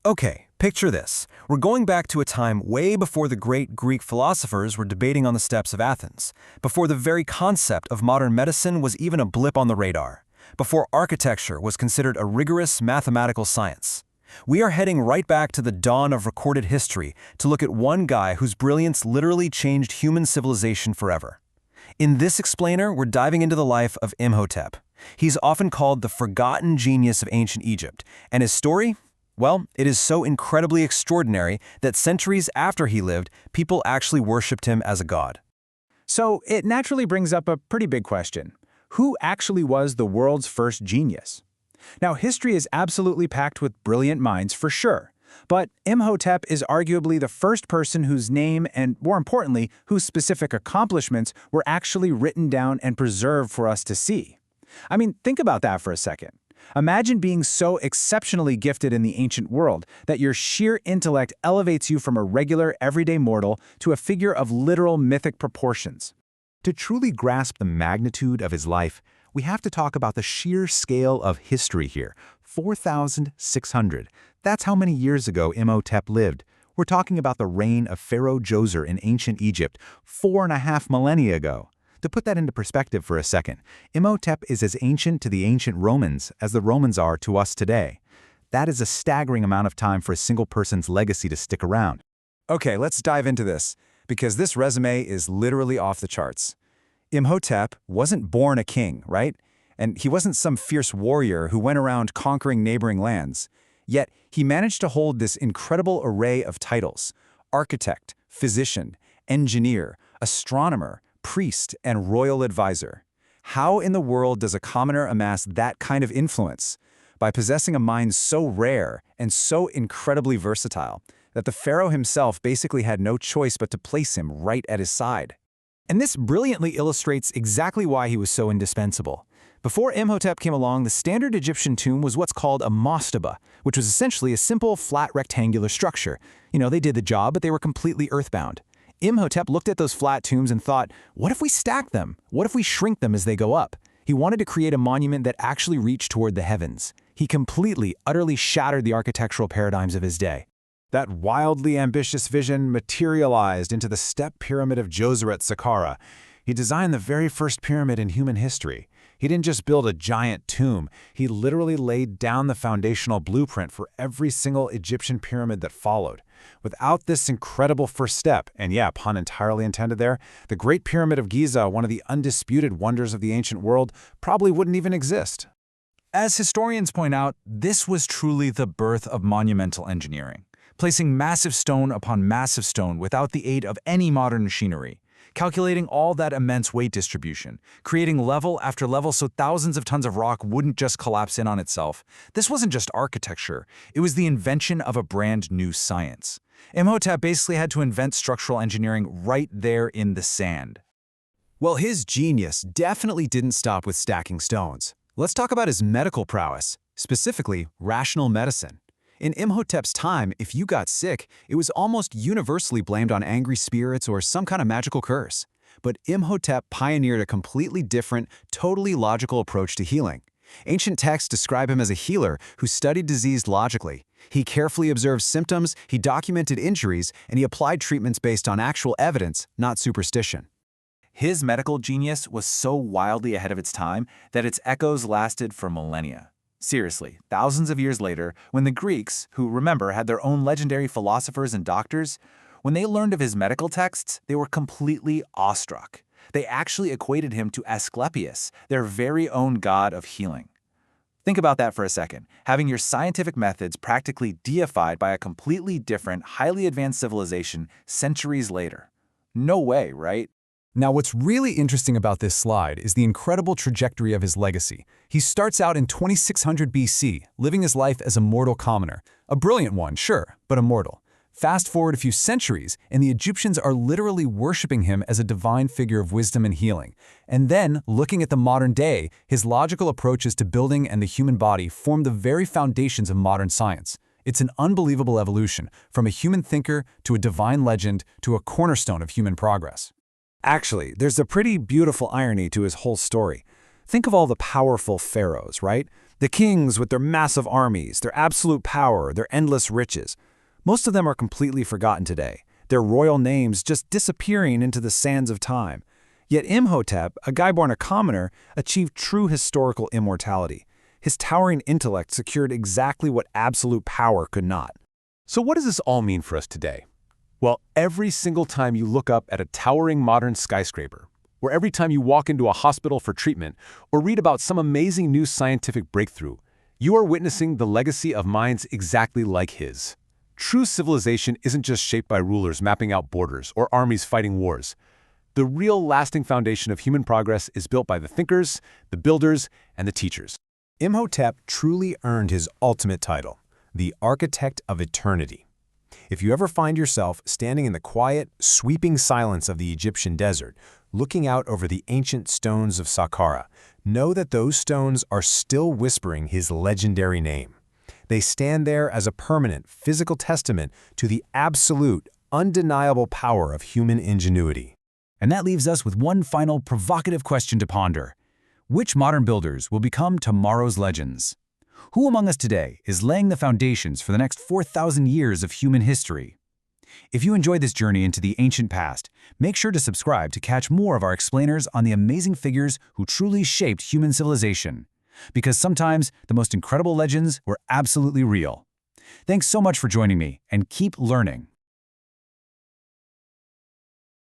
Okay, picture this. We're going back to a time way before the great Greek philosophers were debating on the steps of Athens, before the very concept of modern medicine was even a blip on the radar, before architecture was considered a rigorous mathematical science. We are heading right back to the dawn of recorded history to look at one guy whose brilliance literally changed human civilization forever. In this explainer, we're diving into the life of Imhotep. He's often called the forgotten genius of ancient Egypt, and his story? Well, it is so incredibly extraordinary that centuries after he lived, people actually worshipped him as a god. So it naturally brings up a pretty big question. Who actually was the world's first genius? Now, history is absolutely packed with brilliant minds for sure, but Imhotep is arguably the first person whose name and, more importantly, whose specific accomplishments were actually written down and preserved for us to see. I mean, think about that for a second. Imagine being so exceptionally gifted in the ancient world that your sheer intellect elevates you from a regular, everyday mortal to a figure of literal mythic proportions. To truly grasp the magnitude of his life, we have to talk about the sheer scale of history here. 4,600. That's how many years ago Imhotep lived. We're talking about the reign of Pharaoh Djoser in ancient Egypt, 4.5 millennia ago. To put that into perspective for a second, Imhotep is as ancient to the ancient Romans as the Romans are to us today. That is a staggering amount of time for a single person's legacy to stick around. Okay, let's dive into this, because this resume is literally off the charts. Imhotep wasn't born a king, right? And he wasn't some fierce warrior who went around conquering neighboring lands. Yet, he managed to hold this incredible array of titles: architect, physician, engineer, astronomer, priest, and royal advisor. How in the world does a commoner amass that kind of influence? By possessing a mind so rare and so incredibly versatile that the pharaoh himself basically had no choice but to place him right at his side. And this brilliantly illustrates exactly why he was so indispensable. Before Imhotep came along, the standard Egyptian tomb was what's called a mastaba, which was essentially a simple, flat rectangular structure. They did the job, but they were completely earthbound. Imhotep looked at those flat tombs and thought, what if we stack them? What if we shrink them as they go up? He wanted to create a monument that actually reached toward the heavens. He completely, utterly shattered the architectural paradigms of his day. That wildly ambitious vision materialized into the Step Pyramid of Saqqara. He designed the very first pyramid in human history. He didn't just build a giant tomb, he literally laid down the foundational blueprint for every single Egyptian pyramid that followed. Without this incredible first step, and yeah, pun entirely intended there, the Great Pyramid of Giza, one of the undisputed wonders of the ancient world, probably wouldn't even exist. As historians point out, this was truly the birth of monumental engineering, placing massive stone upon massive stone without the aid of any modern machinery, calculating all that immense weight distribution, creating level after level so thousands of tons of rock wouldn't just collapse in on itself. This wasn't just architecture, it was the invention of a brand new science. Imhotep basically had to invent structural engineering right there in the sand. Well, his genius definitely didn't stop with stacking stones. Let's talk about his medical prowess, specifically rational medicine. In Imhotep's time, if you got sick, it was almost universally blamed on angry spirits or some kind of magical curse. But Imhotep pioneered a completely different, totally logical approach to healing. Ancient texts describe him as a healer who studied disease logically. He carefully observed symptoms, he documented injuries, and he applied treatments based on actual evidence, not superstition. His medical genius was so wildly ahead of its time that its echoes lasted for millennia. Seriously, thousands of years later, when the Greeks, who remember had their own legendary philosophers and doctors, when they learned of his medical texts, they were completely awestruck. They actually equated him to Asclepius, their very own god of healing. Think about that for a second, having your scientific methods practically deified by a completely different, highly advanced civilization centuries later. No way, right? Now, what's really interesting about this slide is the incredible trajectory of his legacy. He starts out in 2600 BC, living his life as a mortal commoner. A brilliant one, sure, but a mortal. Fast forward a few centuries, and the Egyptians are literally worshipping him as a divine figure of wisdom and healing. And then, looking at the modern day, his logical approaches to building and the human body form the very foundations of modern science. It's an unbelievable evolution, from a human thinker to a divine legend to a cornerstone of human progress. Actually, there's a pretty beautiful irony to his whole story. Think of all the powerful pharaohs, right? The kings with their massive armies, their absolute power, their endless riches. Most of them are completely forgotten today, their royal names just disappearing into the sands of time. Yet Imhotep, a guy born a commoner, achieved true historical immortality. His towering intellect secured exactly what absolute power could not. So what does this all mean for us today? Well, every single time you look up at a towering modern skyscraper, or every time you walk into a hospital for treatment, or read about some amazing new scientific breakthrough, you are witnessing the legacy of minds exactly like his. True civilization isn't just shaped by rulers mapping out borders or armies fighting wars. The real lasting foundation of human progress is built by the thinkers, the builders, and the teachers. Imhotep truly earned his ultimate title, the Architect of Eternity. If you ever find yourself standing in the quiet, sweeping silence of the Egyptian desert, looking out over the ancient stones of Saqqara, know that those stones are still whispering his legendary name. They stand there as a permanent, physical testament to the absolute, undeniable power of human ingenuity. And that leaves us with one final provocative question to ponder. Which modern builders will become tomorrow's legends? Who among us today is laying the foundations for the next 4,000 years of human history? If you enjoyed this journey into the ancient past, make sure to subscribe to catch more of our explainers on the amazing figures who truly shaped human civilization. Because sometimes the most incredible legends were absolutely real. Thanks so much for joining me, and keep learning.